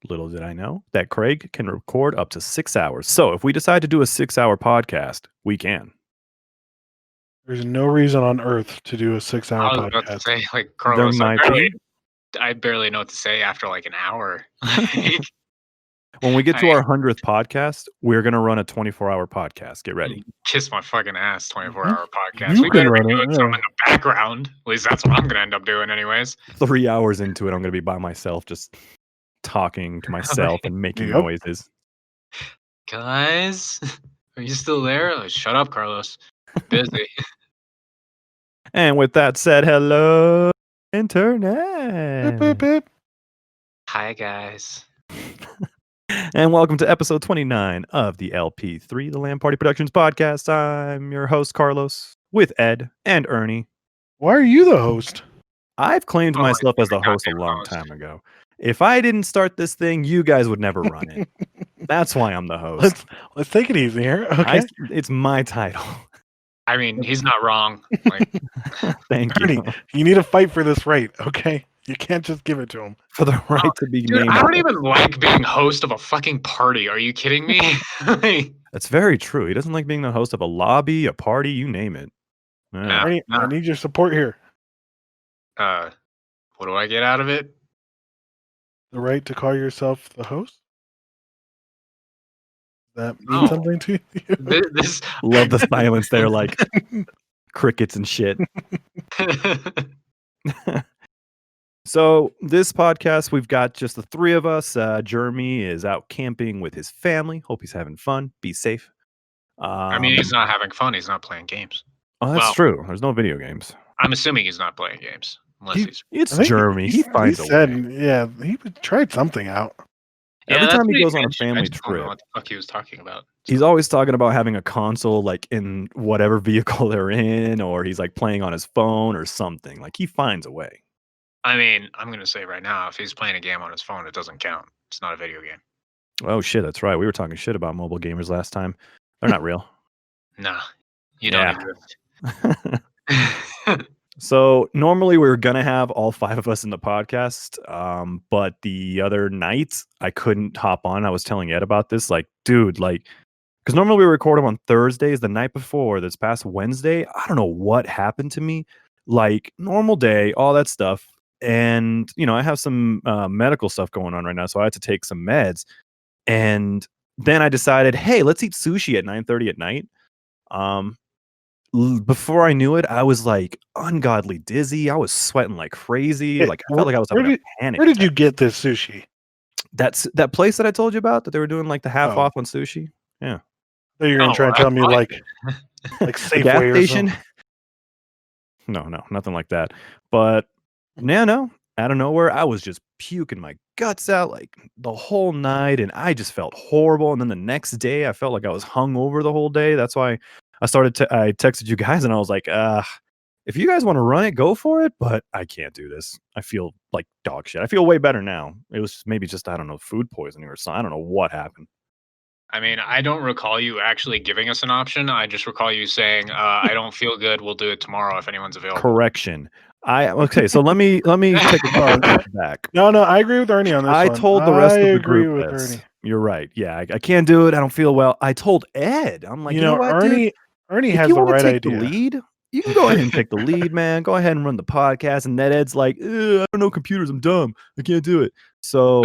Little did I know that Craig can record up to 6 hours. So if we decide to do a 6-hour podcast, we can. There's no reason on earth to do a 6-hour I was about to podcast. say, like, There Carlos, might be. I barely know what to say after like an hour. When we get to our 100th podcast, we're going to run a 24-hour podcast. Get ready. Kiss my fucking ass, 24-hour podcast. You We can better be run it, doing something in the background. At least that's what I'm going to end up doing anyways. 3 hours into it, I'm going to be by myself, just talking to myself and making noises. Guys, are you still there? Oh, shut up, Carlos. Busy. And with that said, hello, internet. Beep, beep, beep. Hi, guys. And welcome to episode 29 of the LP3, the Lan-Party Productions podcast. I'm your host, Carlos, with Ed and Ernie. Why are you the host? I've claimed myself as the goddamn host a long host. time ago. If I didn't start this thing, you guys would never run it. That's why I'm the host. Let's take it easy here. Okay. It's my title. I mean, he's not wrong. Like, Thank you. Ernie, you need to fight for this right, okay? You can't just give it to him. For the right to be dude, named. I don't even like being host of a fucking party. Are you kidding me? Like, That's very true. He doesn't like being the host of a lobby, a party, you name it. Yeah. Yeah. Ernie, I need your support here. what do I get out of it? The right to call yourself the host? That means No. something to you? This Love the silence there, like crickets and shit. So this podcast, we've got just the three of us. Jeremy is out camping with his family. Hope he's having fun. Be safe. I mean, he's not having fun. He's not playing games. Oh, that's well- true. There's no video games. I'm assuming he's not playing games. Unless he's... It's I think Jeremy. He finds a way. Yeah, he tried something out. Every that's time he what goes on a mentioned. I family just don't know trip, what the fuck he was talking about. he's always talking about having a console like in whatever vehicle they're in, or he's like playing on his phone or something. Like he finds a way. I mean, I'm going to say right now, if he's playing a game on his phone, it doesn't count. It's not a video game. Oh shit, that's right. We were talking shit about mobile gamers last time. They're not real. Nah, you don't exist. So normally we were gonna have all five of us in the podcast, but the other night I couldn't hop on. I was telling Ed about this, like, dude, like, because normally we record them on Thursdays. The night before, this past Wednesday, I don't know what happened to me. Like normal day, all that stuff, and you know I have some medical stuff going on right now, so I had to take some meds, and then I decided, hey, let's eat sushi at 9:30 at night. Before I knew it, I was like ungodly dizzy. I was sweating like crazy. Hey, Like I felt like I was having a panic. Where did attack. you get this sushi? That's that place that I told you about that they were doing like the half Oh. off on sushi. So you're gonna Oh, try and tell me I- like The Safeway gas or station. something? No, nothing like that. But no, out of nowhere, I was just puking my guts out like the whole night, and I just felt horrible. And then the next day, I felt like I was hungover the whole day. That's why I I texted you guys, and I was like, if you guys want to run it, go for it. But I can't do this. I feel like dog shit. I feel way better now. It was maybe just, I don't know, food poisoning or something. I don't know what happened. I mean, I don't recall you actually giving us an option. I just recall you saying, I don't feel good. We'll do it tomorrow if anyone's available. Correction. Okay, so let me take a step back. No, I agree with Ernie on this I one. told the rest I of the agree group with this. Ernie. You're right. Yeah, I can't do it. I don't feel well. I told Ed. I'm like, you know what, dude? Ernie If has you the want right to take idea. the lead, you can go ahead and take the lead, man. Go ahead and run the podcast. And then Ed's like, I don't know computers. I'm dumb. I can't do it. So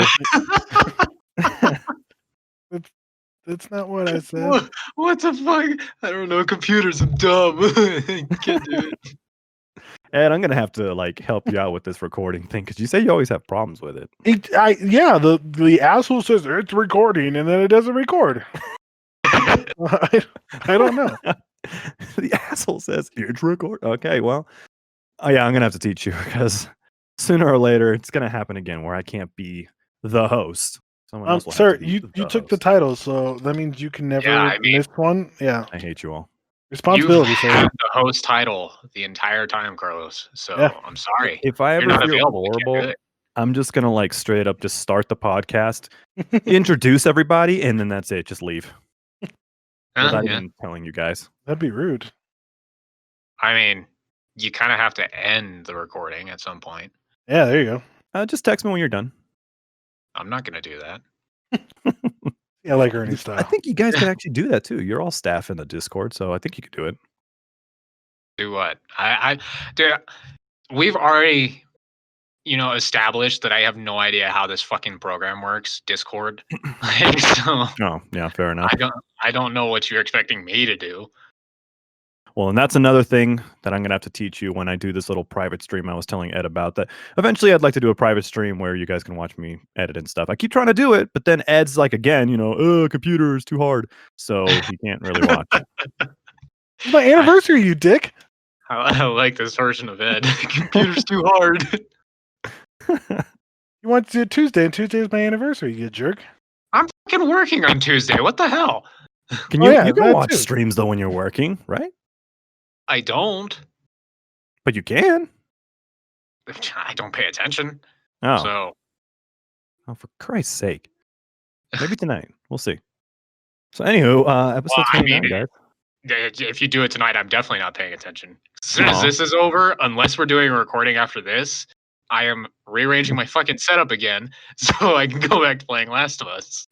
That's not what I said. What the fuck? I don't know computers. I'm dumb. Can't do it. Ed, I'm gonna have to like help you out with this recording thing because you say you always have problems with it. The asshole says it's recording and then it doesn't record. I don't know. The asshole says it's record. Okay, well, yeah, I'm gonna have to teach you because sooner or later it's gonna happen again where I can't be the host. Someone else will have Sir, to be you took the host. title, so that means you can never Yeah, I mean- miss one. Yeah, I hate you all. responsibility, You've sir. had the host title the entire time, Carlos. So Yeah. I'm sorry. If I You're ever not feel available. You can't do horrible, it. I'm just gonna like straight up just start the podcast, introduce everybody, and then that's it. Just leave without Yeah. even telling you guys. That'd be rude. I mean, you kind of have to end the recording at some point. Yeah, there you go. Just text me when you're done. I'm not gonna do that. Yeah, I like Ernie I style. think you guys could actually do that too. You're all staff in the Discord, so I think you could do it. Do what? Dude, we've already, established that I have no idea how this fucking program works, Discord. Like, so Oh, yeah, fair enough. I don't know what you're expecting me to do. Well, and that's another thing that I'm gonna have to teach you when I do this little private stream I was telling Ed about. That eventually I'd like to do a private stream where you guys can watch me edit and stuff. I keep trying to do it, but then Ed's like, again, computer is too hard, so he can't really watch. It's my anniversary, you dick. I like this version of Ed. Computer's too hard. You want to do Tuesday, and Tuesday is my anniversary, you jerk. I'm fucking working on Tuesday. What the hell? Can Oh, you? yeah, You can that watch too. streams though when you're working, right? I don't. But you can. I don't pay attention. Oh, So for Christ's sake! Maybe tonight. We'll see. So, anywho, episode Well, I 29, mean, guys. if you do it tonight, I'm definitely not paying attention. As soon as Aw. this is over, unless we're doing a recording after this, I am rearranging my fucking setup again so I can go back to playing Last of Us.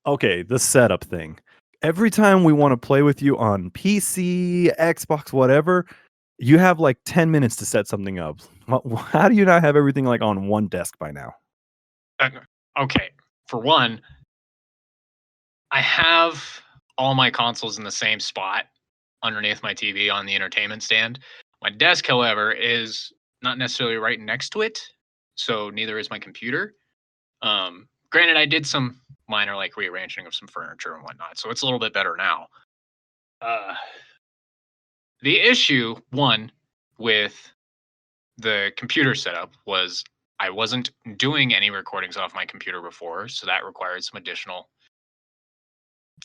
Okay, the setup thing. Every time we want to play with you on PC, Xbox, whatever, you have like 10 minutes to set something up. How do you not have everything like on one desk by now? Okay, for one, I have all my consoles in the same spot underneath my TV on the entertainment stand. My desk, however, is not necessarily right next to it, so neither is my computer. Granted, I did some minor like rearranging of some furniture and whatnot, so it's a little bit better now. The issue, one, with the computer setup was I wasn't doing any recordings off my computer before, so that required some additional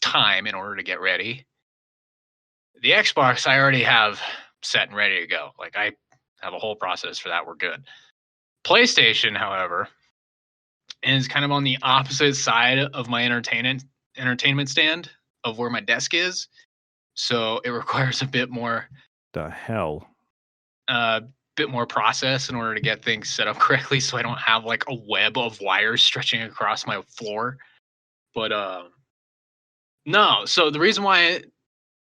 time in order to get ready. The Xbox I already have set and ready to go. Like I have a whole process for that. We're good. PlayStation, however, is kind of on the opposite side of my entertainment stand of where my desk is. So it requires a bit more The hell? bit more process in order to get things set up correctly so I don't have like a web of wires stretching across my floor. But no, so the reason why I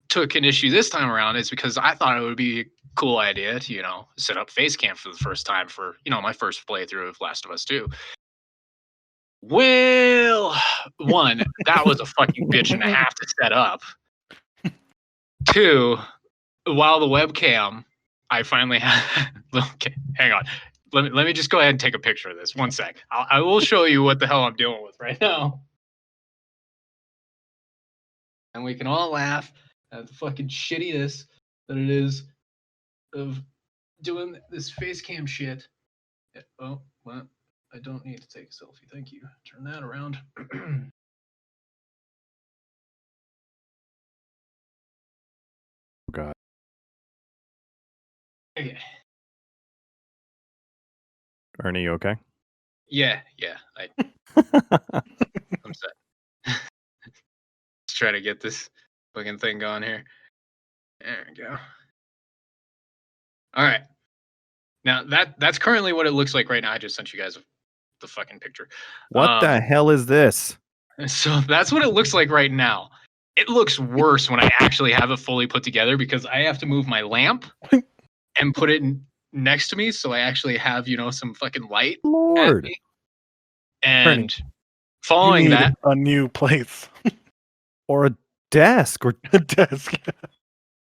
took an issue this time around is because I thought it would be a cool idea to, set up Facecam for the first time for, my first playthrough of Last of Us 2. Well, one, that was a fucking bitch and a half to set up. Two, while the webcam, I finally had. Okay, hang on. Let me just go ahead and take a picture of this. 1 sec. I will show you what the hell I'm dealing with right now, and we can all laugh at the fucking shittiness that it is of doing this face cam shit. Oh, well, I don't need to take a selfie. Thank you. Turn that around. God. Okay. Ernie, you okay? Yeah. I'm set. Let's try to get this fucking thing going here. There we go. All right. Now that's currently what it looks like right now. I just sent you guys the fucking picture. What the hell is this? So that's what it looks like right now. It looks worse when I actually have it fully put together because I have to move my lamp and put it next to me so I actually have, some fucking light at Lord. me. And Ernie, following you need that, a new place. Or a desk or A desk.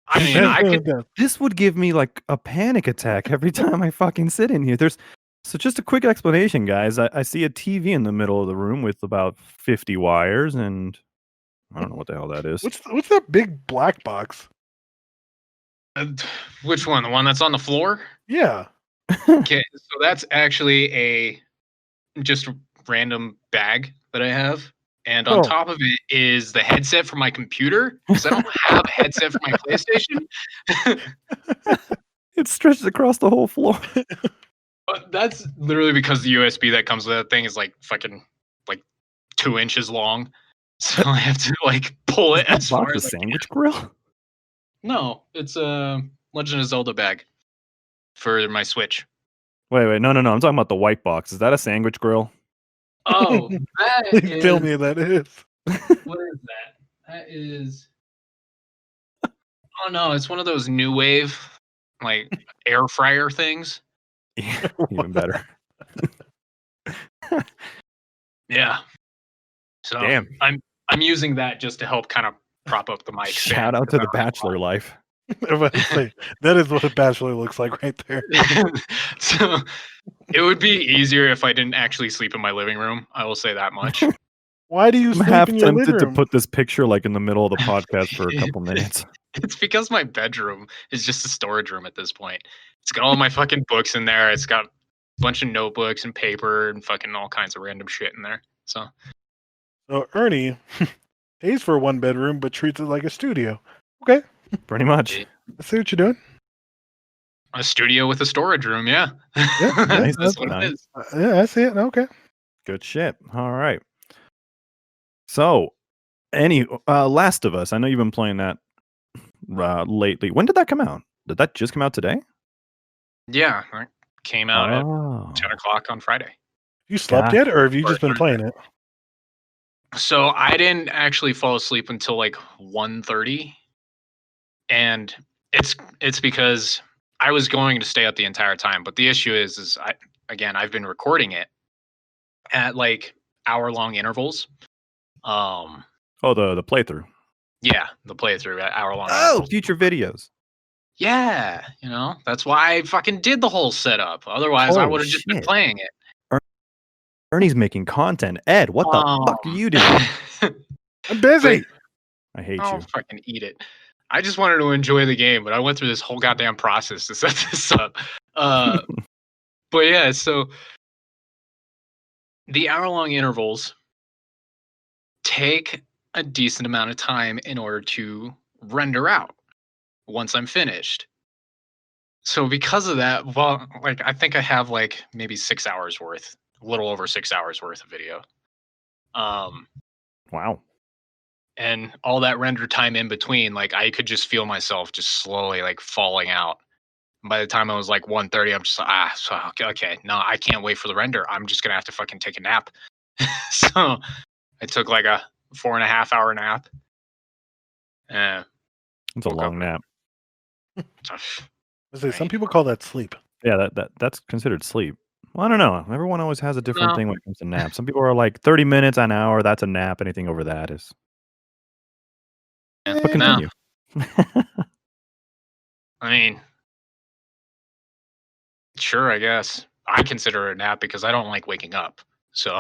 I mean, I could. this would give me like a panic attack every time I fucking sit in here. So just a quick explanation, guys. I see a TV in the middle of the room with about 50 wires, and I don't know what the hell that is. What's that big black box? Which one? The one that's on the floor? Yeah. Okay, so that's actually a just random bag that I have. And on top of it is the headset for my computer because I don't have a headset for my PlayStation. It stretches across the whole floor. But that's literally because the USB that comes with that thing is like fucking like 2 inches long. So I have to like pull it as far as a sandwich grill? No, it's a Legend of Zelda bag for my Switch. Wait, no. I'm talking about the white box. Is that a sandwich grill? Oh, that Please tell is. me that is. What is that? That is. Oh no, it's one of those new wave, like air fryer things. Yeah, even better. Yeah. So Damn. I'm using that just to help kind of prop up the mic stand. Shout out to the bachelor life. I was about to say, that is what a bachelor looks like right there. So it would be easier if I didn't actually sleep in my living room. I will say that much. Why do you I'm sleep half in your living tempted to room? put this picture like in the middle of the podcast for a couple minutes. It's because my bedroom is just a storage room at this point. It's got all my fucking books in there. It's got a bunch of notebooks and paper and fucking all kinds of random shit in there. So Ernie pays for a 1-bedroom, but treats it like a studio. Okay, Pretty much. I see what you're doing. a studio with a storage room, yeah. Yeah, Nice, That's what nice. it is. Yeah, I see it. Okay. Good shit. All right. So, Last of Us. I know you've been playing that lately. When did that come out? Did that just come out today? Yeah, it came out at Oh, 10 o'clock on Friday. You slept Gotcha. yet, or have you just been playing it? So I didn't actually fall asleep until like 1:30, and it's because I was going to stay up the entire time. But the issue is I've been recording it at like hour-long intervals. Oh, the playthrough. Yeah, the playthrough at hour-long Oh, intervals. future videos. Yeah, that's why I fucking did the whole setup. Otherwise, I Holy would have just been shit. playing it. Ernie's making content. Ed, what the fuck are you doing? I'm busy. I hate I'll you. fucking eat it. I just wanted to enjoy the game, but I went through this whole goddamn process to set this up. But yeah, so the hour-long intervals take a decent amount of time in order to render out once I'm finished. So because of that, well, like I think I have like maybe 6 hours worth, a little over 6 hours worth of video. Wow. And all that render time in between, like I could just feel myself just slowly like falling out. And by the time I was like 1:30, I'm just like, so okay, no, I can't wait for the render. I'm just gonna have to fucking take a nap. So I took like a 4.5 hour nap. It's a Woke long up. nap. I say, some people call that sleep. Yeah, that's considered sleep. Well, I don't know. Everyone always has a different No. thing when it comes to naps. Some people are like 30 minutes, an hour, that's a nap. Anything over that is. Yeah, But no, continue. I mean, sure, I guess I consider it a nap because I don't like waking up. So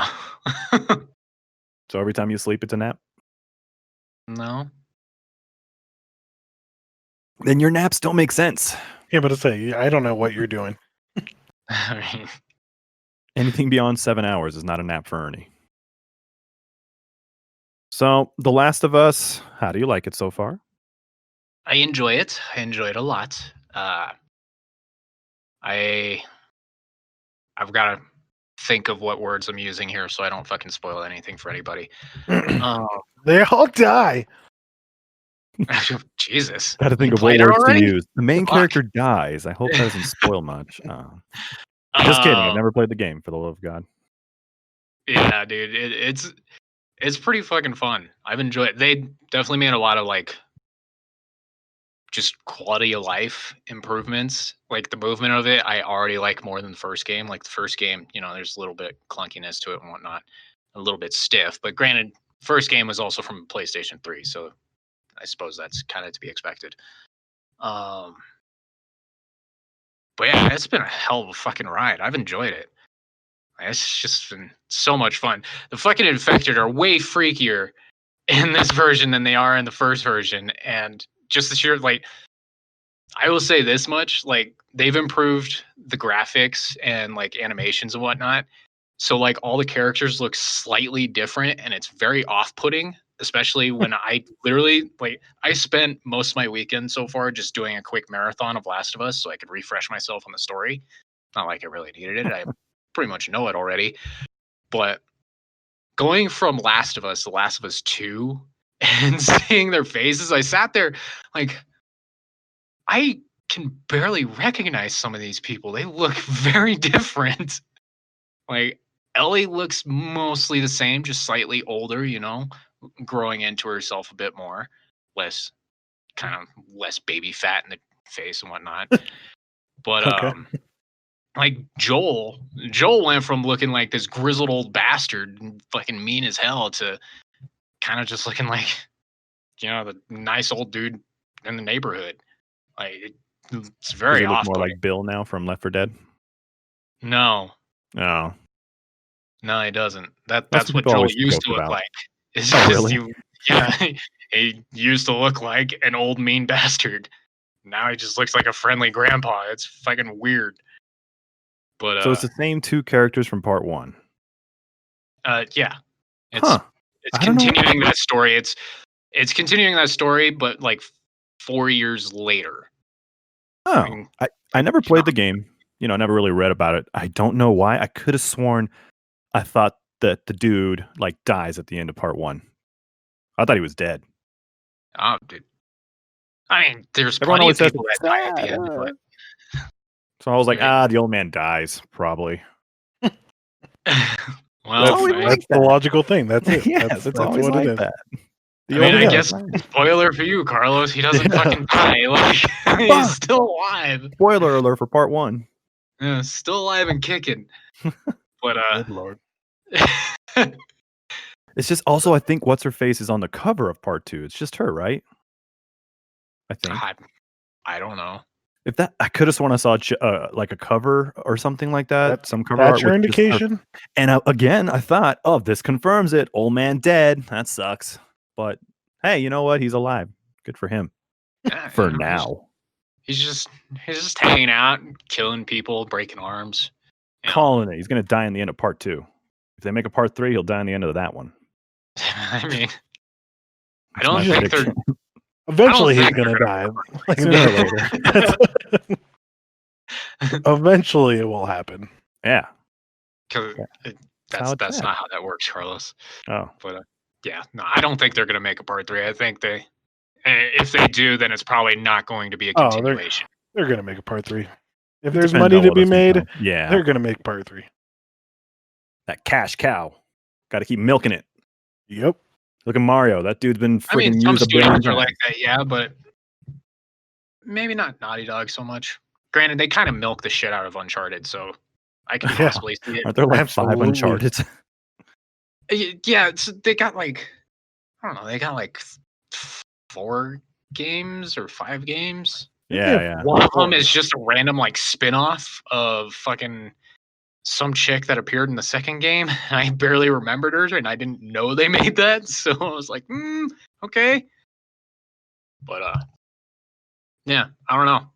So every time you sleep, it's a nap? no. Then your naps don't make sense. Yeah, but I say, I don't know what you're doing. I mean, Anything beyond 7 hours is not a nap for Ernie. So, The Last of Us, how do you like it so far? I enjoy it. I enjoy it a lot. I've got to think of what words I'm using here so I don't fucking spoil anything for anybody. They all die. Jesus. Got to think You of what played it words to already? use. The main Fuck. character dies. I hope that doesn't spoil much. Just kidding. I've never played the game, for the love of God. Yeah, dude. It's pretty fucking fun. I've enjoyed it. They definitely made a lot of like just quality of life improvements. Like the movement of it, I already like more than the first game. Like the first game, there's a little bit clunkiness to it and whatnot, a little bit stiff. But granted, first game was also from PlayStation 3, so I suppose that's kind of to be expected. But yeah, it's been a hell of a fucking ride. I've enjoyed it. It's just been so much fun. The fucking infected are way freakier in this version than they are in the first version, and just the sheer like I will say this much, like they've improved the graphics and like animations and whatnot. So like all the characters look slightly different and it's very off-putting, especially when I literally like I spent most of my weekend so far just doing a quick marathon of Last of Us so I could refresh myself on the story. Not like I really needed it. I pretty much know it already. But going from Last of Us to Last of Us 2 and seeing their faces, I sat there like I can barely recognize some of these people. They look very different. Like Ellie looks mostly the same, just slightly older, growing into herself a bit more, less baby fat in the face and whatnot. But Okay. like Joel went from looking like this grizzled old bastard, fucking mean as hell, to kind of just looking like, the nice old dude in the neighborhood. Like it's Does very he look off. more like Bill now from Left 4 Dead? No, Oh, he doesn't. That's That's what what people Joel always used joke to look about. like. It's Oh, just really? he used to look like an old mean bastard. Now he just looks like a friendly grandpa. It's fucking weird. But So it's the same two characters from part 1. yeah, it's Huh. it's I don't know. continuing that story. It's continuing that story, but like 4 years later. Oh, mean, I never played the game. I never really read about it. I don't know why. I could have sworn I thought that the dude like dies at the end of part 1. I thought he was dead. Oh, dude. I mean, there's Everyone plenty always of says people it's that die at the sad, end, but So I was like, I the old man dies probably. well, That's the logical thing. That's it. Yes, it's always what like it is. that. I mean, I Yeah. guess spoiler for you, Carlos. He doesn't fucking die. Like he's still alive. Spoiler alert for part 1. Yeah, still alive and kicking. But Good Lord. It's just also I think what's her face is on the cover of part 2. It's just her, right? I think. I don't know. If that I could have sworn I saw like a cover or something like that. Some cover That's art your with just her. indication. And again, I thought, oh, this confirms it. Old man dead. That sucks. But hey, you know what? He's alive. Good for him. Yeah, For now. He's just hanging out, killing people, breaking arms. Calling it. He's gonna die in the end of part 2. If they make a part 3, he'll die in the end of that one. I mean, I That's don't my think they're. prediction. Eventually, he's think going to they're die. Sooner or later. Eventually, it will happen. Yeah. Because that's not how that works, Carlos. Oh. But yeah, no, I don't think they're going to make a part 3. I think if they do, then it's probably not going to be a continuation. They're going to make a part 3. If there's money to be made, they're going to make part 3. That cash cow. Got to keep milking it. Yep. Look at Mario. That dude's been freaking some used a billion studios are times. like that, yeah, but maybe not Naughty Dog so much. Granted, they kind of milk the shit out of Uncharted, so I can possibly see it. Aren't there like Absolutely. 5 Uncharted? Yeah, they got like, I don't know, they got like 4 games or 5 games. Yeah. One of them is just a random like spin-off of fucking some chick that appeared in the second game. I barely remembered her, and I didn't know they made that, so I was like, okay. But yeah, I don't know.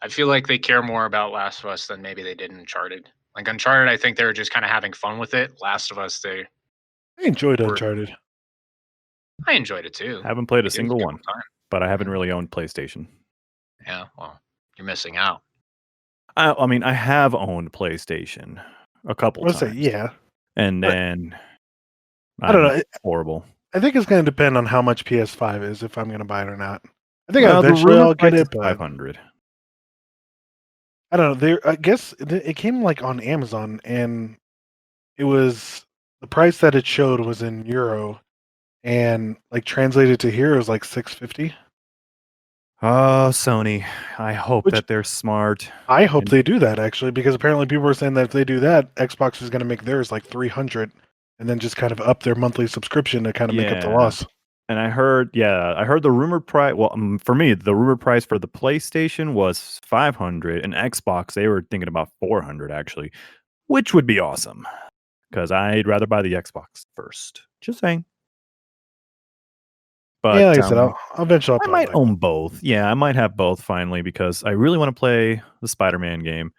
I feel like they care more about Last of Us than maybe they did in Uncharted. Like Uncharted, I think they were just kind of having fun with it. Last of Us, I enjoyed Uncharted. I enjoyed it too. I haven't played a single one, but I haven't really owned PlayStation. Yeah, well, you're missing out. I mean, I have owned PlayStation a couple times. Yeah. And then I don't know. It's horrible. I think it's going to depend on how much PS5 is, if I'm going to buy it or not. I think eventually I'll get it, but 500. I don't know. I guess it came like on Amazon, and it was the price that it showed was in euro, and like translated to here it was like $650. Oh, Sony! I hope that they're smart. I hope they do that actually, because apparently people were saying that if they do that, Xbox is going to make theirs like $300, and then just kind of up their monthly subscription to kind of make up the loss. And I heard the rumored price. Well, for me, the rumored price for the PlayStation was $500, and Xbox they were thinking about $400 actually, which would be awesome because I'd rather buy the Xbox first. Just saying. But yeah, like I said, I'll eventually. I might own both. Yeah, I might have both finally because I really want to play the Spider-Man game.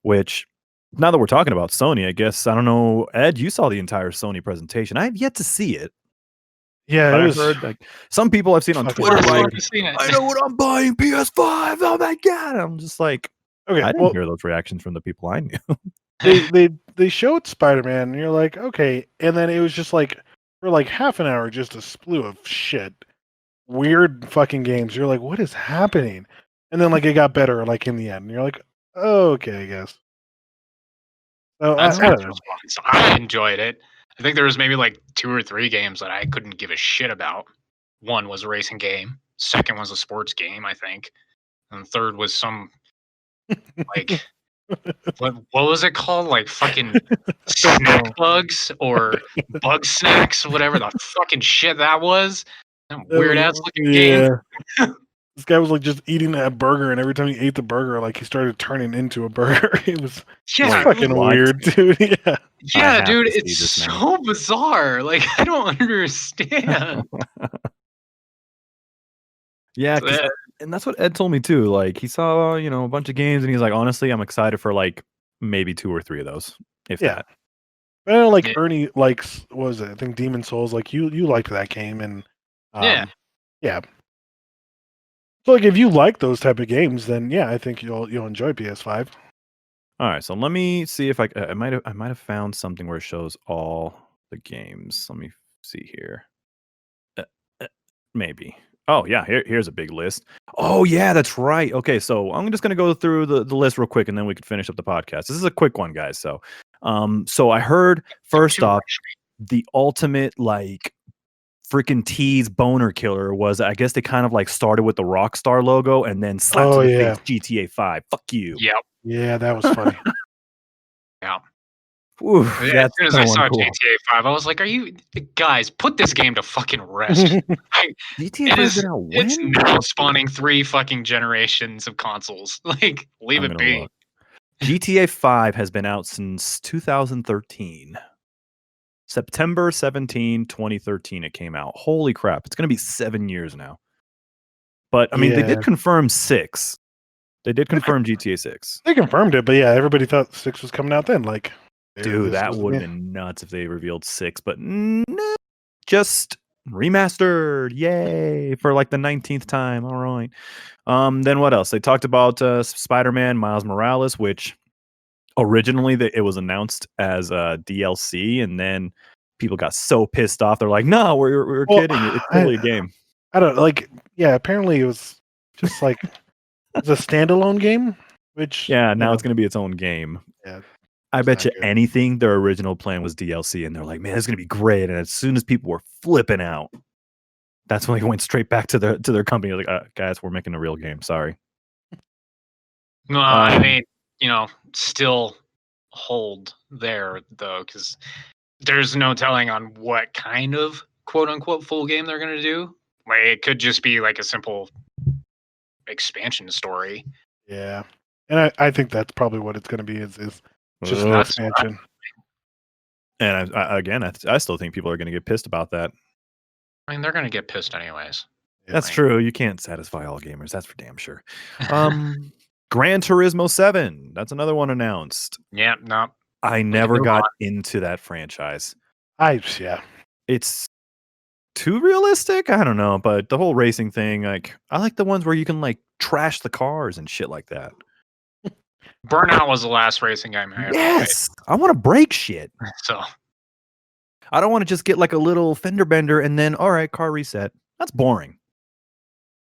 Which, now that we're talking about Sony, I guess I don't know, Ed, you saw the entire Sony presentation. I have yet to see it. Yeah, but I've heard like some people I've seen on Twitter like, I know what I'm buying, PS5. Oh my god! I'm just like, okay, I didn't hear those reactions from the people I knew. they showed Spider-Man, and you're like, okay, and then it was just like for like half an hour, just a slew of shit, weird fucking games. You're like, what is happening? And then like it got better, like in the end, and you're like, oh, okay, I guess. Oh, That's I his don't know. response. I enjoyed it. I think there was maybe like 2 or 3 games that I couldn't give a shit about. One was a racing game. Second was a sports game, I think. And third was some like what was it called? Like fucking Don't know. snack bugs or bug snacks, whatever the fucking shit that was. That weird ass looking game. This guy was like just eating that burger, and every time he ate the burger, like he started turning into a burger. It was Yeah, fucking what? weird, dude. Yeah. yeah, have dude, to see it's this now. so bizarre. Like I don't understand. Yeah, and that's what Ed told me too. Like he saw, a bunch of games, and he's like, honestly, I'm excited for like maybe 2 or 3 of those, if Yeah. that. Well, like Yeah. Ernie likes, what was it? I think Demon Souls. Like you liked that game, and Yeah. yeah. So like if you like those type of games, then yeah, I think you'll enjoy PS5. All right, so let me see if I might have found something where it shows all the games. Let me see here. Maybe. Oh yeah, here's a big list. Oh yeah, that's right. Okay, so I'm just gonna go through the list real quick, and then we can finish up the podcast. This is a quick one, guys. So, so I heard first off, the ultimate like freaking tease boner killer was, I guess they kind of like started with the Rockstar logo and then slapped Oh, to the yeah. face GTA 5. Fuck you. Yep. Yeah, that was funny. Yeah. Ooh, As that's soon as I saw cool. GTA 5, I was like, "Are you guys put this game to fucking rest?" GTA 5's been out when? It's now spawning 3 fucking generations of consoles. Like, leave I'm it gonna be. look. GTA 5 has been out since 2013. September 17, 2013 it came out. Holy crap. It's going to be 7 years now. But I mean, they Yeah. did confirm 6. They did confirm GTA 6. They confirmed it, but yeah, everybody thought 6 was coming out then. Like, Dude, that would have been nuts if they revealed 6, but no, just remastered. Yay, for like the 19th time. All right. Then what else? They talked about Spider-Man Miles Morales, which originally it was announced as DLC, and then people got so pissed off. They're like, "No, we're kidding. It's totally a game." I don't like. Yeah, apparently it was just like it's a standalone game. Which Yeah, now it's going to be its own game. Yeah, I bet you not good. anything their original plan was DLC, and they're like, "Man, it's going to be great." And as soon as people were flipping out, that's when they went straight back to their company. Like, guys, we're making a real game. Sorry. No, I mean, still hold there though, because there's no telling on what kind of quote unquote full game they're gonna do. Like, it could just be like a simple expansion story. Yeah, and I think that's probably what it's going to be. Is just an That's expansion. And I still think people are going to get pissed about that. I mean, they're gonna get pissed anyways. That's true. You can't satisfy all gamers. That's for damn sure. Gran Turismo 7. That's another one announced. Yeah, no. I never got into that franchise. Yeah. It's too realistic. I don't know, but the whole racing thing, like, I like the ones where you can like trash the cars and shit like that. Burnout was the last racing game I ever played. Yes, I want to break shit. So I don't want to just get like a little fender bender and then all right, car reset. That's boring.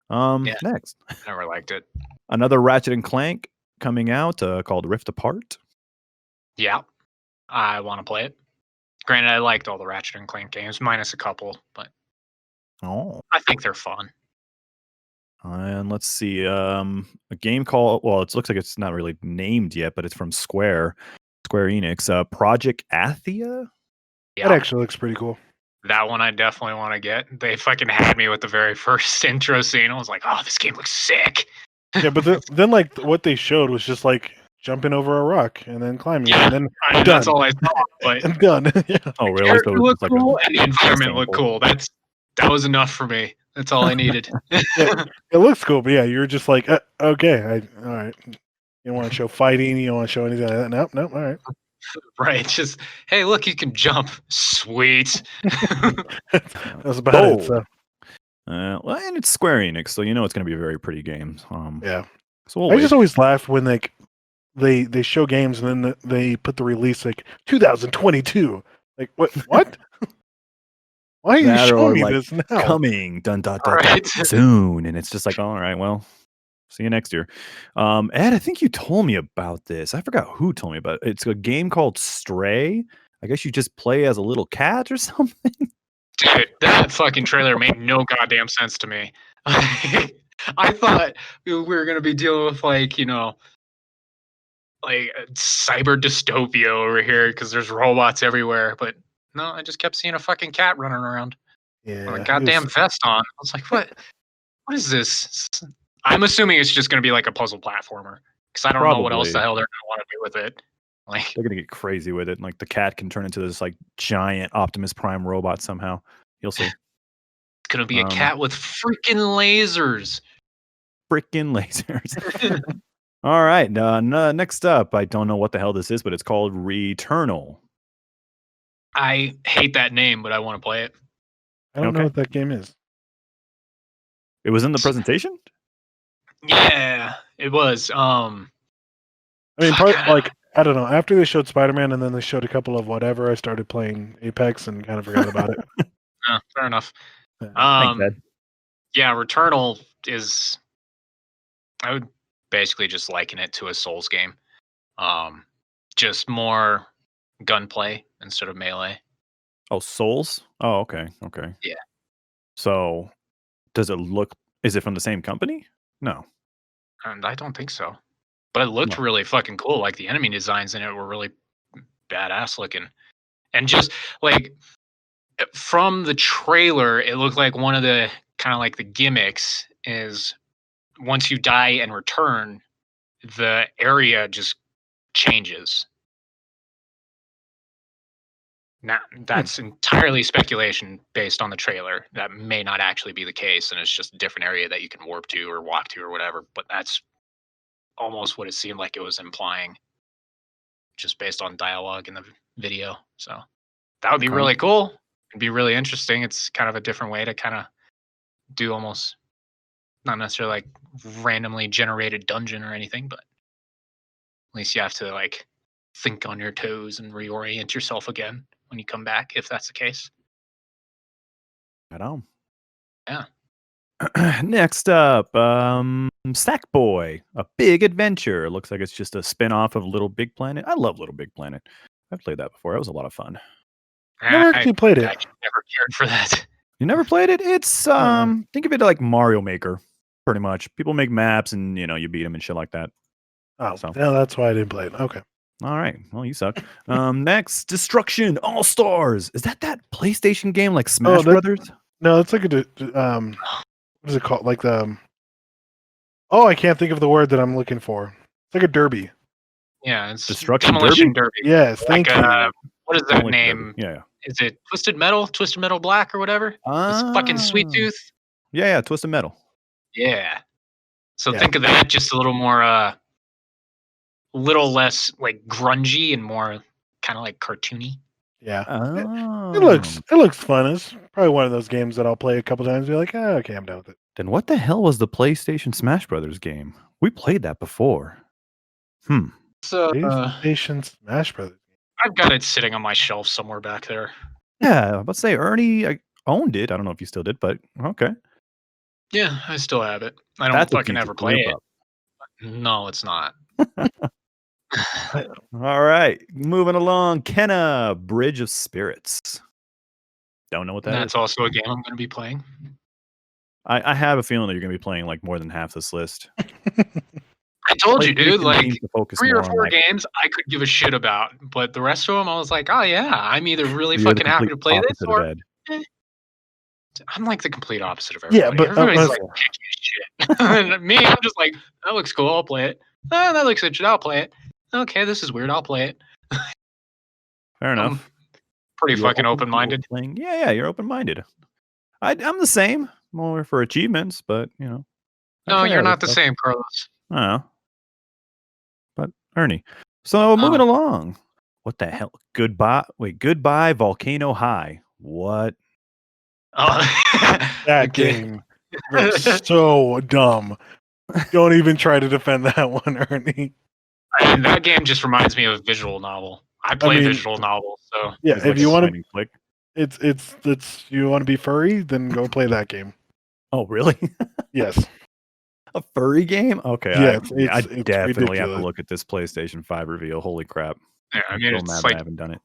Next, I never liked it. another Ratchet and Clank coming out called Rift Apart. Yeah, I want to play it. Granted, I liked all the Ratchet and Clank games, minus a couple, but I think they're fun. And let's see, a game called, well, it looks like it's not really named yet, but it's from Square Enix. Project Athia. Yeah, That actually looks pretty cool. that one I definitely want to get. They fucking had me with the very first intro scene. I was like, "Oh, this game looks sick." Yeah, but then like what they showed was just like jumping over a rock and then climbing, Yeah, and then done. that's all I saw. But And done. Yeah. Oh, really? character So looked it's like cool and the environment looked sample. cool. That was enough for me. That's all I needed. It looks cool, but yeah, you're just like, okay, all right. You don't want to show fighting. You don't want to show anything like that. Nope. All right. Right? Just, hey, look, you can jump. Sweet. That's about it. So Well, and it's Square Enix, so you know it's going to be a very pretty game. yeah, So we'll I wait. just always laugh when like they show games and then they put the release like 2022. Like what? What? Why are you That or, showing me like, this now? coming dun, dun, dun, Right. dun, soon, and it's just like, all right, well, See you next year. Ed, I think you told me about this. I forgot who told me about it. It's a game called Stray. I guess you just play as a little cat or something. Dude, that fucking trailer made no goddamn sense to me. I thought we were gonna be dealing with like cyber dystopia over here because there's robots everywhere, but no, I just kept seeing a fucking cat running around Yeah, with a goddamn vest on. I was like, what is this? I'm assuming it's just gonna be like a puzzle platformer because I don't know what else the hell they're gonna want to do with it. Like they're gonna get crazy with it. Like the cat can turn into this like giant Optimus Prime robot somehow. You'll see. It's gonna be a cat with freaking lasers. Freaking lasers. All right. Next up, I don't know what the hell this is, but it's called Returnal. I hate that name, but I want to play it. I don't know what that game is. It was in the presentation? Yeah, it was. I mean, I don't know. After they showed Spider-Man and then they showed a couple of whatever, I started playing Apex and kind of forgot about it. Fair enough. Thanks, Ed. Yeah, Returnal is. I would basically just liken it to a Souls game. Just more gunplay instead of melee. Oh, Souls? Oh, okay. Okay. Yeah. So, does it look? Is it from the same company? No. And I don't think so. But it looked really fucking cool. Like the enemy designs in it were really badass looking. And just like from the trailer, it looked like one of the kind of like the gimmicks is once you die and return, the area just changes. Now, that's entirely speculation based on the trailer. That may not actually be the case, and it's just a different area that you can warp to or walk to or whatever. But that's almost what it seemed like it was implying, just based on dialogue in the video. So that would be really cool. It'd be really interesting. It's kind of a different way to kind of do almost not necessarily like randomly generated dungeon or anything, but at least you have to like think on your toes and reorient yourself again when you come back, if that's the case. Right on. Yeah. Next up, Sackboy, A Big Adventure. Looks like it's just a spin-off of Little Big Planet. I love Little Big Planet. I've played that before. That was a lot of fun. Never actually played it. I never cared for that. You never played it? It's think of it like Mario Maker, pretty much. People make maps and you beat them and shit like that. Oh, so. Yeah, that's why I didn't play it. Okay. All right. Well, you suck. Next, Destruction All Stars. Is that PlayStation game like Smash Brothers? No, it's like a what is it called? Like the I can't think of the word that I'm looking for. It's like a derby. Yeah, it's Destruction Derby. Yes, thank you. What is that name? Yeah. Is it Twisted Metal Black or whatever? It's fucking Sweet Tooth. Yeah, Twisted Metal. Yeah. So think of that just a little more little less like grungy and more kind of like cartoony. Yeah. It looks fun. It's probably one of those games that I'll play a couple times and be like, okay, I'm done with it. Then what the hell was the PlayStation Smash Brothers game? We played that before. So PlayStation Smash Brothers. I've got it sitting on my shelf somewhere back there. Yeah, I was about to say Ernie I owned it. I don't know if you still did, but okay. Yeah, I still have it. I don't fucking ever play it. No, it's not. All right, moving along. Kenna, Bridge of Spirits. Don't know what that is. That's also a game I'm going to be playing. I have a feeling that you're going to be playing like more than half this list. I told you, dude. Like 3 or 4 games I could give a shit about, but the rest of them I was like, oh yeah, I'm either really fucking happy to play this or I'm like the complete opposite of everybody. Yeah, but everybody's like shit. And me, I'm just like, that looks cool. I'll play it. That looks interesting. I'll play it. Okay, this is weird. I'll play it. Fair enough. Pretty fucking open-minded. Yeah, you're open-minded. I'm the same. More for achievements, but No, you're not the same, Carlos. Oh. But Ernie. So moving along. What the hell? Goodbye Volcano High. What? That game was so dumb. Don't even try to defend that one, Ernie. And that game just reminds me of a visual novel. I play visual novels, so yeah. If you want to, it's you want to be furry, then go play that game. Oh, really? Yes. A furry game? Okay, Yeah, I it's definitely have to ridiculous. look at this PlayStation 5 reveal. Holy crap. Yeah, I I'm mean, so it's mad that I like haven't done it.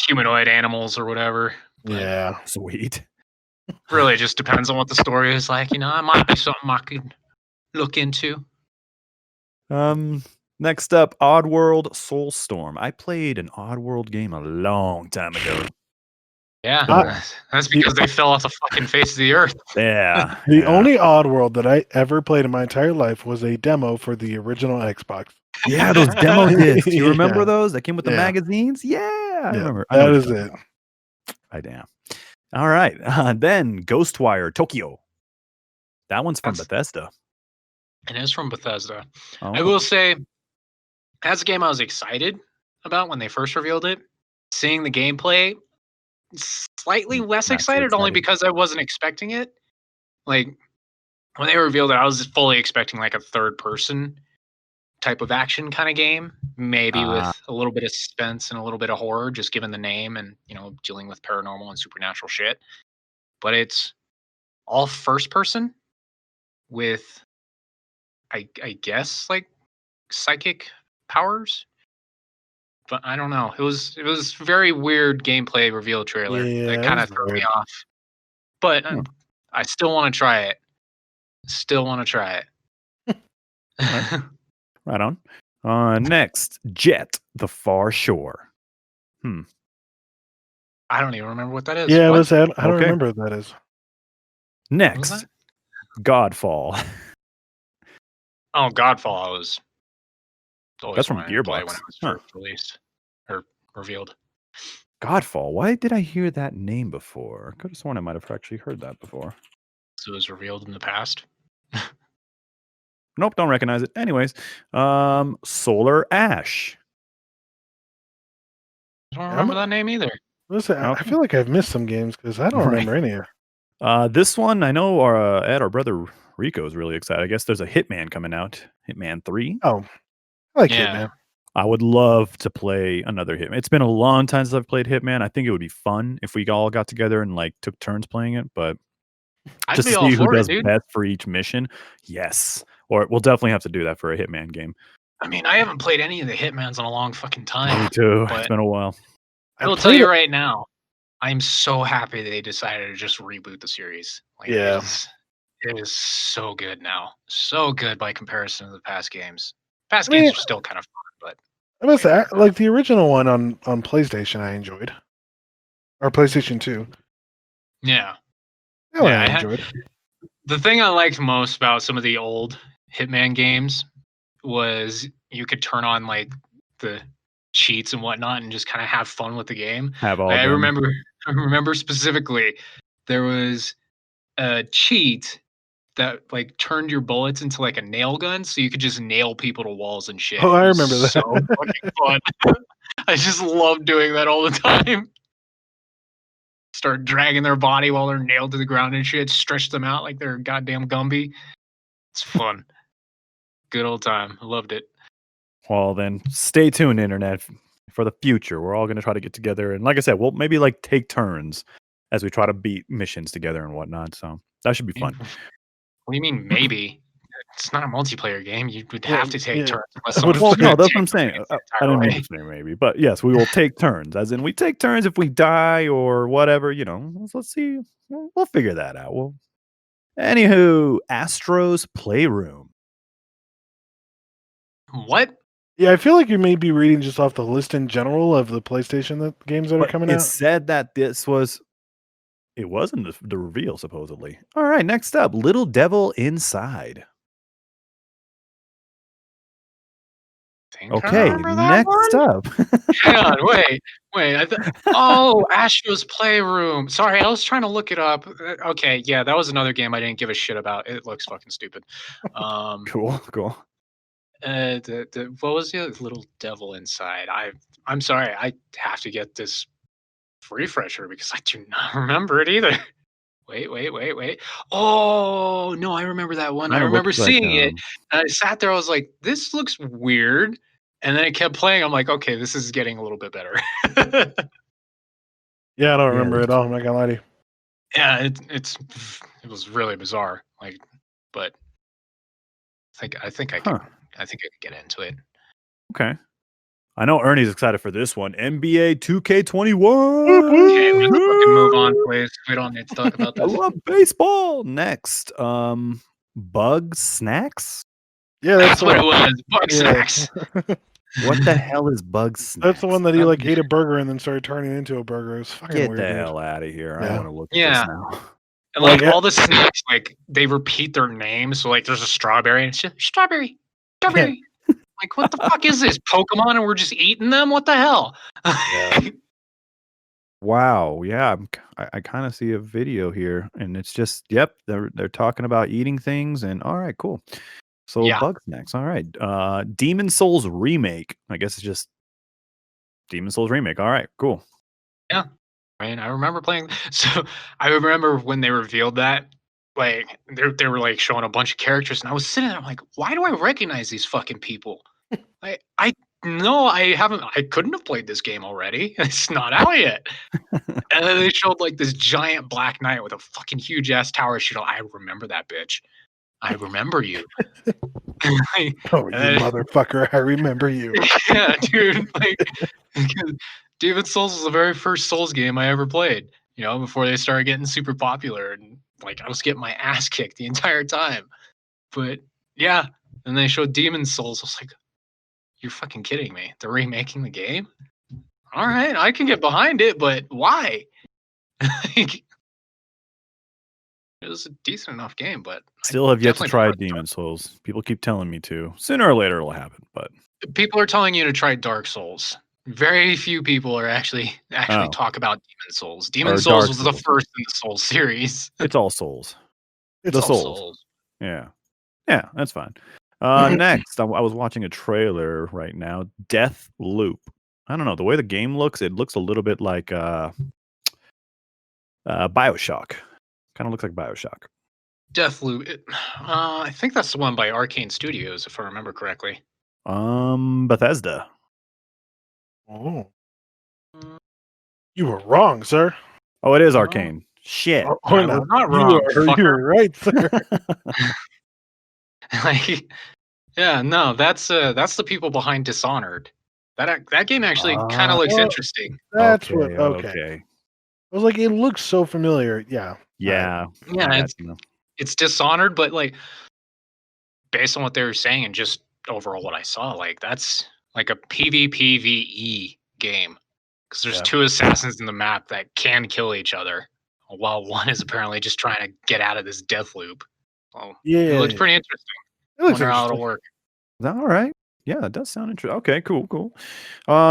humanoid animals or whatever. But Yeah. Sweet. really, it just depends on what the story is like. You know, it might be something I could look into. Next up, Oddworld Soulstorm. I played an Oddworld game a long time ago. Yeah, I- that's because they fell off the fucking face of the earth. Yeah. The yeah. only Oddworld that I ever played in my entire life was a demo for the original Xbox. Yeah, those demo discs. You remember Yeah. those that came with the Yeah. magazines? Yeah, I Yeah, remember. I know that what is you're it. talking about. I damn. All right. Then Ghostwire Tokyo. That one's from Bethesda. It is from Bethesda. Oh. I will say, that's a game I was excited about when they first revealed it. Seeing the gameplay, slightly less Not too excited, only excited. because I wasn't expecting it. Like, when they revealed it, I was fully expecting like a third person type of action kind of game, maybe with a little bit of suspense and a little bit of horror, just given the name and, you know, dealing with paranormal and supernatural shit. But it's all first person with, I guess, like psychic powers. But I don't know. It was very weird gameplay reveal trailer. Yeah, That it kind was of threw me weird. off. But Hmm. I still want to try it. Still want to try it. Right on. Next, Jet, The Far Shore. I don't even remember what that is. Yeah, What? I don't Okay. remember what that is. Next, that? Godfall. Oh, Godfall. I was always That's from wanting to play when Gearbox. it was Huh. first released or revealed. Godfall. Why did I hear that name before? I could have sworn I might have actually heard that before. So it was revealed in the past. Nope, don't recognize it. Anyways, Solar Ash. I don't remember that name either. Listen, I Okay. feel like I've missed some games because I don't Right. remember any of it. This one I know our brother Rico is really excited. I guess there's a Hitman coming out. Hitman 3. Oh, I like Yeah. Hitman. I would love to play another Hitman. It's been a long time since I've played Hitman. I think it would be fun if we all got together and like took turns playing it, but I'd just be to all see who for it, does dude. best for each mission. Yes. Or we'll definitely have to do that for a Hitman game. I mean, I haven't played any of the Hitmans in a long fucking time. Me too. But It's been a while. I will tell you right now, I'm so happy they decided to just reboot the series. Like, Yeah. it is so good now. So good by comparison to the past games. Past I mean, games are still kind of fun, but I must say, like the original one on PlayStation, I enjoyed, or PlayStation 2. yeah. That one Yeah, I enjoyed. The thing I liked most about some of the old Hitman games was you could turn on like the cheats and whatnot and just kind of have fun with the game. Have all I them. remember specifically there was a cheat that like turned your bullets into like a nail gun, so you could just nail people to walls and shit. Oh, I It was remember that. So fucking fun. I just love doing that all the time. Start dragging their body while they're nailed to the ground and shit. Stretch them out like they're a goddamn Gumby. It's fun. Good old time. I loved it. Well, then stay tuned, internet, for the future. We're all going to try to get together. And like I said, we'll maybe like take turns as we try to beat missions together and whatnot. So that should be fun. What do you mean, maybe? It's not a multiplayer game. You would have to take turns. Unless Well, someone's Well, no, gonna that's take what I'm saying. the I entire didn't mean way. to say maybe, but yes, we will take turns. As in, we take turns if we die or whatever. You know, let's see. We'll figure that out. Well, anywho, Astro's Playroom. What? Yeah, I feel like you may be reading just off the list in general of the PlayStation games that are But coming it out. said that this was. It wasn't the reveal, supposedly. All right, next up, Little Devil Inside. Think I Okay, remember that next one? up. Hang on, wait. Oh, Astro's Playroom. Sorry, I was trying to look it up. Okay, yeah, that was another game I didn't give a shit about. It looks fucking stupid. Cool. What was the Little Devil Inside? I'm sorry, I have to get this refresher because I do not remember it either. Wait. Oh, no, I remember that one. I Kinda remember looks like, seeing it. And I sat there, I was like, this looks weird. And then it kept playing. I'm like, okay, this is getting a little bit better. Yeah, I don't Yeah, remember it all. I'm not gonna lie to you. Yeah, it was really bizarre. Like, but I think I Huh. could get into it. Okay. I know Ernie's excited for this one. NBA 2K21. Okay, let's fucking move on, please. We don't need to talk about I this. love baseball. Next, Bug Snacks. Yeah, That's what it one. was. Bug snacks. What the hell is Bug Snacks? That's the one that he like ate a burger and then started turning into a burger. It was fucking Get weird. the dude. hell out of here! I Yeah. want to look at Yeah. this now. And like Like, all the snacks, like they repeat their names. So like there's a strawberry and it's just strawberry. Strawberry. Like, what the fuck is this? Pokemon and we're just eating them? What the hell? Yeah. Wow. Yeah, I kind of see a video here, and it's just they're talking about eating things, and all right, cool. So Yeah. Bug Snacks. All right. Demon Souls remake. I guess it's just Demon Souls remake. All right, cool. Right? I remember playing. So I remember when they revealed that, like they were like showing a bunch of characters, and I was sitting there, I'm like, why do I recognize these fucking people? I no, I haven't. I couldn't have played this game already. It's not out yet. And then they showed like this giant black knight with a fucking huge ass tower shield. I remember that bitch. I remember you. Like, Oh, you motherfucker! I remember you. yeah, dude. Like, Demon Souls was the very first Souls game I ever played. You know, before they started getting super popular, and like I was getting my ass kicked the entire time. But yeah, and they showed Demon Souls. I was like, "You're fucking kidding me? They're remaking the game? All right, I can get behind it, but why?" Like, it was a decent enough game, but Still have yet to definitely try prefer Demon Souls. People keep telling me to. Sooner or later it'll happen, but people are telling you to try Dark Souls. Very few people are actually Oh. talk about Demon Souls. Or Demon Souls Dark was the Souls. first in the Souls series. it's all Souls. It's The all Souls. Yeah. Yeah, that's fine. Next, I was watching a trailer right now. Death Loop. I don't know. The way the game looks, it looks a little bit like Bioshock. Kind of looks like Bioshock. Deathloop. I think that's the one by Arcane Studios, if I remember correctly. Bethesda. Oh. You were wrong, sir. Oh, it is Oh. Arcane. Shit. Oh, I no, was not you wrong, are, fucker. you're right, sir. Like, yeah, no, that's the people behind Dishonored. That game actually kind of looks well, interesting. That's okay, what. Okay. I was like, it looks so familiar. Yeah. Yeah. Yeah, I it's got you. it's Dishonored, but like based on what they were saying and just overall what I saw, like that's like a PvPvE game because there's Yeah. two assassins in the map that can kill each other, while one is apparently just trying to get out of this death loop. Well, Yeah. it looks pretty interesting. It looks Wonder how it'll interesting. work. Is that all right? Yeah, it does sound interesting. Okay, cool.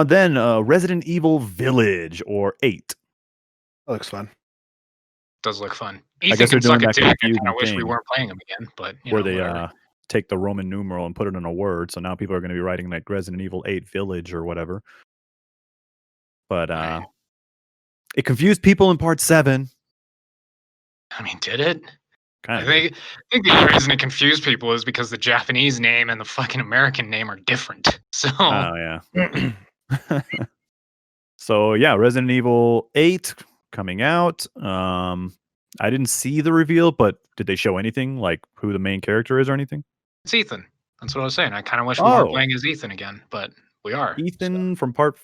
Then Resident Evil Village or 8. That looks fun. Does look fun. I Ethan guess they're can suck doing it that too. I confusing kind of wish we thing weren't playing him again, but you where know, they whatever. take the Roman numeral and put it in a word. So now people are going to be writing like Resident Evil 8 Village or whatever. But Right. it confused people in part 7. I mean, did it? Kind I of. think the only reason it confused people is because the Japanese name and the fucking American name are different. So Oh yeah. So yeah, Resident Evil 8 coming out. I didn't see the reveal, but did they show anything like who the main character is or anything? it's Ethan. That's what I was saying. I kind of wish we weren't Oh. playing as Ethan again, but we are. Ethan from part.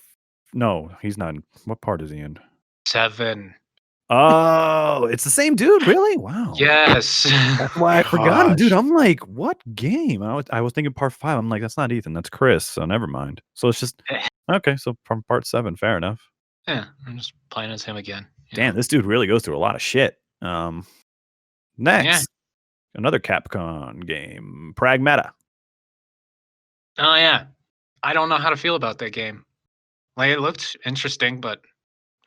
No, he's not. What part is he in? 7. Oh, it's the same dude. Really? Wow. Yes. That's why I forgot him, dude. Gosh. I'm like, what game? I was thinking part 5. I'm like, that's not Ethan. That's Chris. So never mind. So it's just okay. So from part 7, fair enough. Yeah, I'm just playing as him again. Damn, this dude really goes through a lot of shit. Next, Yeah. another Capcom game, Pragmata. Oh yeah. I don't know how to feel about that game. Like it looked interesting, but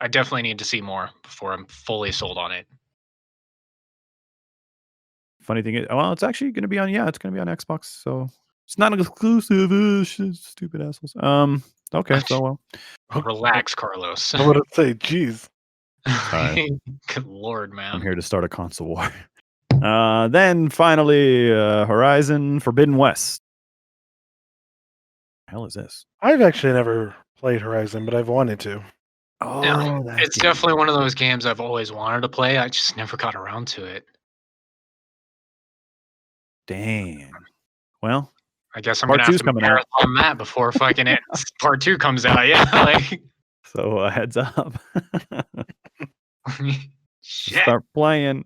I definitely need to see more before I'm fully sold on it. Funny thing is, well, it's actually going to be on. Yeah, it's going to be on Xbox. So it's not an exclusive. Stupid assholes. Okay. So well. Relax, Carlos. I would say, geez. Sorry. Good lord, man. I'm here to start a console war. Then finally, Horizon Forbidden West. The hell is this? I've actually never played Horizon, but I've wanted to. Oh, Yeah, that it's game. definitely one of those games I've always wanted to play. I just never got around to it. Damn. Well, I guess I'm Part gonna have 2's to coming out. marathon that before fucking part 2 comes out. Yeah, like so heads up. shit. Start playing.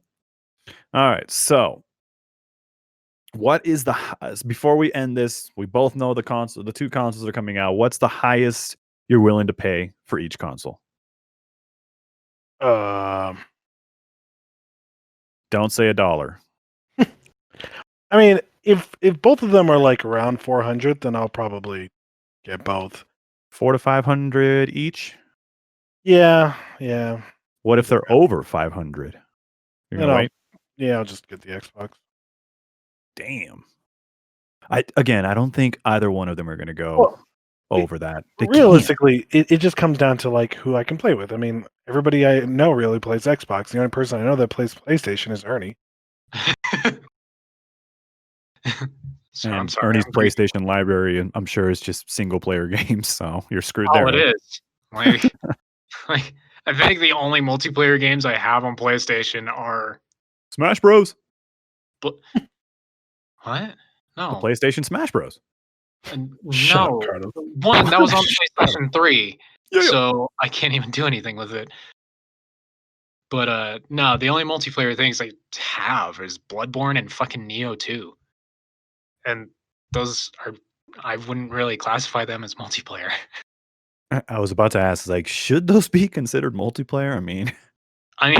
All right. So, what is before we end this? We both know the two consoles are coming out. What's the highest you're willing to pay for each console? Um, Don't say $1. I mean, if both of them are like around 400, then I'll probably get both. 400 to 500 each. Yeah, yeah. What if they're over 500? You're Then gonna wait. I'll just get the Xbox. Damn. I don't think either one of them are gonna go Well, over that. They can't. realistically, it just comes down to like who I can play with. I mean, everybody I know really plays Xbox. The only person I know that plays PlayStation is Ernie. So I'm And sorry. Ernie's PlayStation library, and I'm sure it's just single player games, so you're screwed Oh, there. it right? is. Like I think the only multiplayer games I have on PlayStation are Smash Bros. what? The No, PlayStation Smash Bros. Shut up, no. Carlos. One that was on PlayStation 3, Yeah. so I can't even do anything with it. But no, the only multiplayer things I have is Bloodborne and fucking Neo 2, and those are I wouldn't really classify them as multiplayer. I was about to ask, like, should those be considered multiplayer? I mean,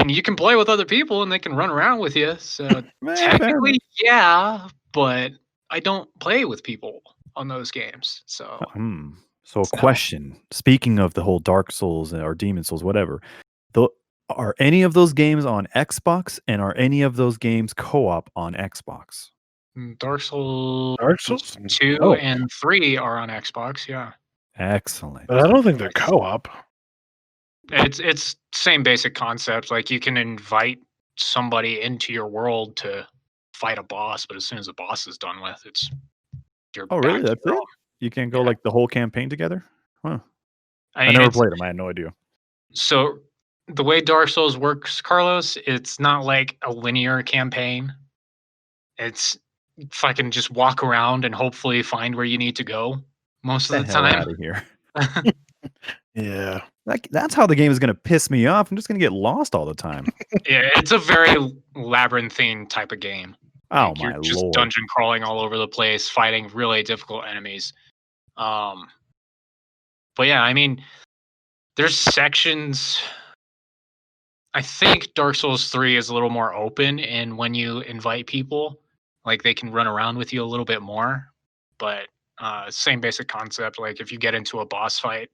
You can play with other people and they can run around with you. So fair technically, yeah, but I don't play with people on those games. So enough. So a So- question. Speaking of the whole Dark Souls or Demon Souls, whatever, are any of those games on Xbox, and are any of those games co-op on Xbox? Dark Souls Dark Souls 2 Oh, and 3 are on Xbox, yeah. Excellent. but I don't think they're co-op. It's same basic concept. Like you can invite somebody into your world to fight a boss, but as soon as the boss is done with, you're Oh, really? back to That's your it? own. You can't go Yeah. like the whole campaign together? Huh. I I mean, never it's- played them. I had no idea. So the way Dark Souls works, Carlos, it's not like a linear campaign. It's fucking just walk around and hopefully find where you need to go most of the hell time. out of here. Yeah. That's how the game is going to piss me off. I'm just going to get lost all the time. Yeah, it's a very labyrinthine type of game. Oh, Like, my you're just lord. dungeon crawling all over the place, fighting really difficult enemies. But yeah, I mean, there's sections. I think Dark Souls 3 is a little more open, and when you invite people, like they can run around with you a little bit more. But same basic concept. Like if you get into a boss fight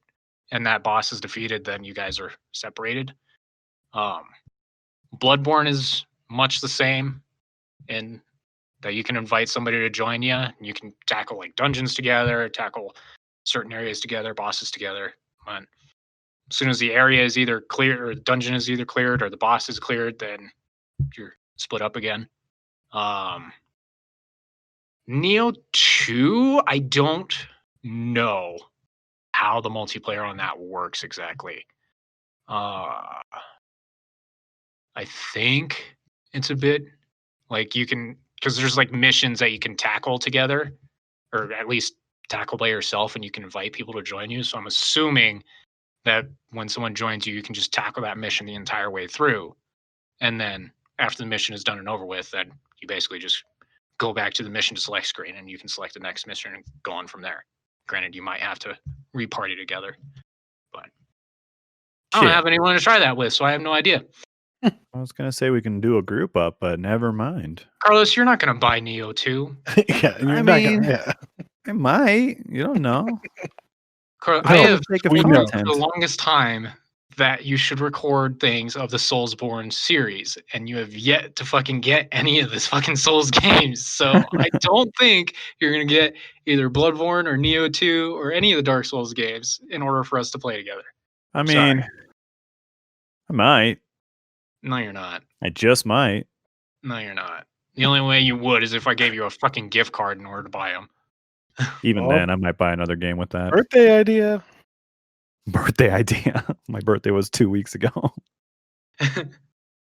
and that boss is defeated, then you guys are separated. Bloodborne is much the same in that you can invite somebody to join you. You can tackle like dungeons together, tackle certain areas together, bosses together. And as soon as the area is either clear or the dungeon is either cleared or the boss is cleared, then you're split up again. Neo 2, I don't know how the multiplayer on that works exactly. I think it's a bit like you can, because there's like missions that you can tackle together, or at least tackle by yourself, and you can invite people to join you. So I'm assuming that when someone joins you, you can just tackle that mission the entire way through. And then after the mission is done and over with, then you basically just go back to the mission to select screen and you can select the next mission and go on from there. Granted, you might have to re-party together, but I don't Shit. have anyone to try that with, so I have no idea. I was going to say we can do a group up, but never mind. Carlos, you're not going to buy Neo 2. Yeah, and you're I not mean- gonna, yeah. I might. You don't know. Carlos, No, I for have the sake of we told you know. for the longest time that you should record things of the Soulsborne series, and you have yet to fucking get any of this fucking Souls games. So I don't think you're gonna get either Bloodborne or Neo 2 or any of the Dark Souls games in order for us to play together. I Sorry. mean, I might. No, you're not. I just might. No, you're not. The only way you would is if I gave you a fucking gift card in order to buy them. Even Well, then, I might buy another game with that. Birthday idea. Birthday idea. My birthday was 2 weeks ago.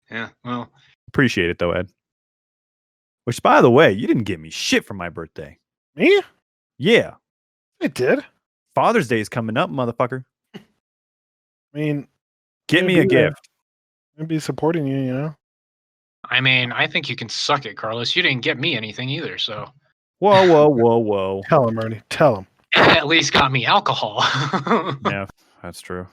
Yeah, well, Appreciate it though, Ed. Which, by the way, you didn't give me shit for my birthday. Me? Yeah. It did. Father's Day is coming up, motherfucker. I mean, Get me a gift. I'd be supporting you, you know? I mean, I think you can suck it, Carlos. You didn't get me anything either, so. Whoa, whoa, whoa, whoa. Tell him, Ernie. Tell him. At least got me alcohol. Yeah, that's true.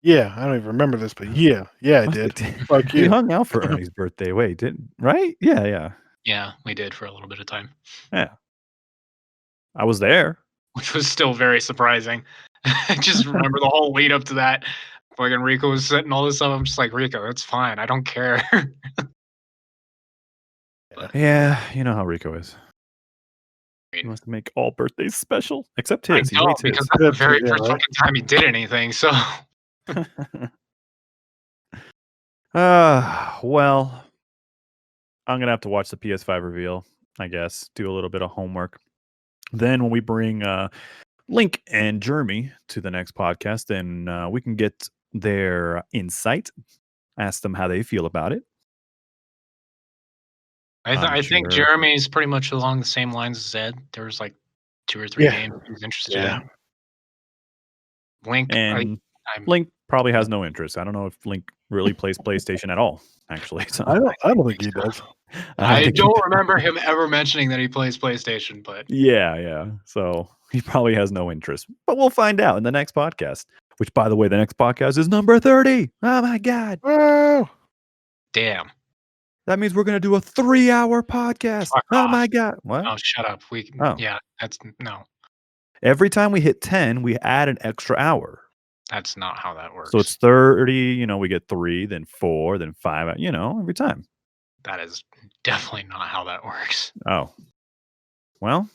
Yeah, I don't even remember this, but yeah, I did. Fuck We you. hung out for Ernie's birthday. Wait, right? Yeah. Yeah, we did for a little bit of time. Yeah. I was there. Which was still very surprising. I just remember the whole lead up to that. Fucking Rico was setting all this up. I'm just like, Rico, it's fine. I don't care. Yeah, you know how Rico is. I He mean, wants to make all birthdays special, except I his. He don't, hates his. because that's the very Yeah, first right. fucking time he did anything. So Well, I'm gonna have to watch the PS5 reveal, I guess. Do a little bit of homework. Then when we bring Link and Jeremy to the next podcast, then we can get their insight. Ask them how they feel about it. I think sure. Jeremy's pretty much along the same lines as Zed. There was like 2 or 3 Yeah. games he was interested Yeah. in. Link, And I'm Link probably has no interest. I don't know if Link really plays PlayStation at all, actually. So I don't think he does. I think he don't does. remember him ever mentioning that he plays PlayStation, but Yeah. So he probably has no interest. But we'll find out in the next podcast. Which, by the way, the next podcast is number 30. Oh my God. Oh, damn. That means we're gonna do a 3-hour podcast. Fuck Oh off. my God. What? Oh, shut up. Oh. Yeah, that's no. Every time we hit 10, we add an extra hour. That's not how that works. So it's 30, we get 3, then 4, then 5, every time. That is definitely not how that works. Oh. Well,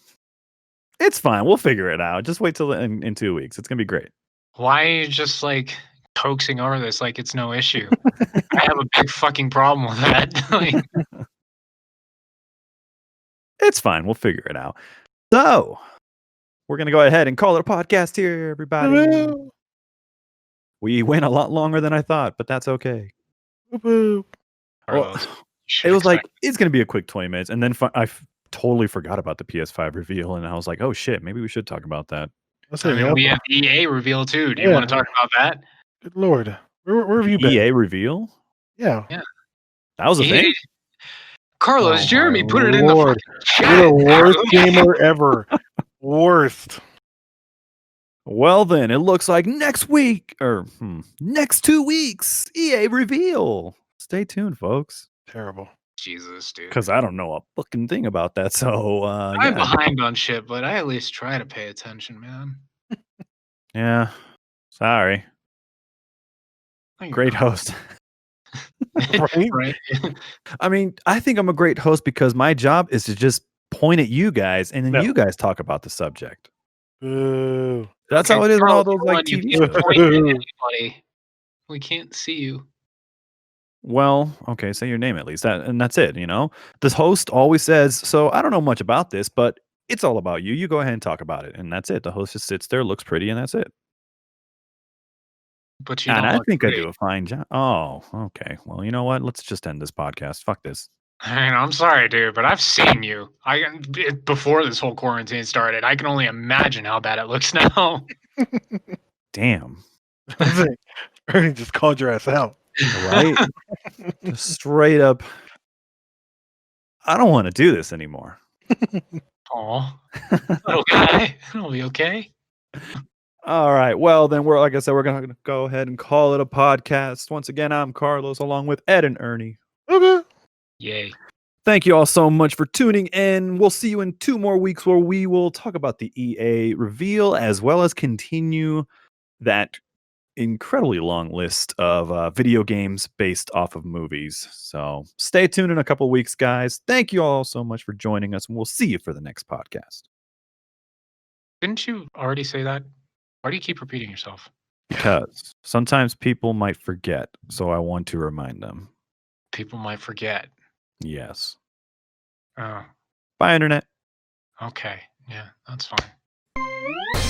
it's fine. We'll figure it out. Just wait till in 2 weeks. It's going to be great. Why are you just like coaxing over this like it's no issue? I have a big fucking problem with that. Like, It's fine. We'll figure it out. So, we're going to go ahead and call it a podcast here, everybody. We went a lot longer than I thought, but that's okay. Well, Carlos, it was like, it's going to be a quick 20 minutes. And then totally forgot about the PS5 reveal. And I was like, oh shit, maybe we should talk about that. I mean, we have EA reveal too. Do you want to talk about that? Good Lord. Where have you been? EA reveal? Yeah. That was a thing? Carlos, Oh, Jeremy my put it in the Lord. fucking You're the chat. worst gamer ever. Worst. Well, then it looks like next 2 weeks, EA reveal. Stay tuned, folks. Terrible. Jesus, dude. Because I don't know a fucking thing about that. So, I'm behind on shit, but I at least try to pay attention, man. Yeah. Sorry. Great host. Right? I mean, I think I'm a great host because my job is to just point at you guys and then you guys talk about the subject. Boo. That's how it is on all those like You TV can't shows. point at anybody. We can't see you. Well, okay, say your name at least. That's it, The host always says, so I don't know much about this, but it's all about you. You go ahead and talk about it. And that's it. The host just sits there, looks pretty, and that's it. But you And don't I look think I great. do a fine job. Oh, okay. Well, you know what? Let's just end this podcast. Fuck this. I mean, I'm sorry, dude, but I've seen you. Before this whole quarantine started. I can only imagine how bad it looks now. Damn. Ernie just called your ass out. Right? Just straight up. I don't want to do this anymore. Aw. Little guy. It'll be okay. All right. Well, then like I said, we're going to go ahead and call it a podcast. Once again, I'm Carlos along with Ed and Ernie. Okay. Yay. Thank you all so much for tuning in. We'll see you in 2 more weeks where we will talk about the EA reveal as well as continue that incredibly long list of video games based off of movies. So stay tuned in a couple weeks, guys. Thank you all so much for joining us, and we'll see you for the next podcast. Didn't you already say that? Why do you keep repeating yourself? Because sometimes people might forget, so I want to remind them. People might forget. Yes. Oh, Bye, Internet. okay. Yeah, that's fine.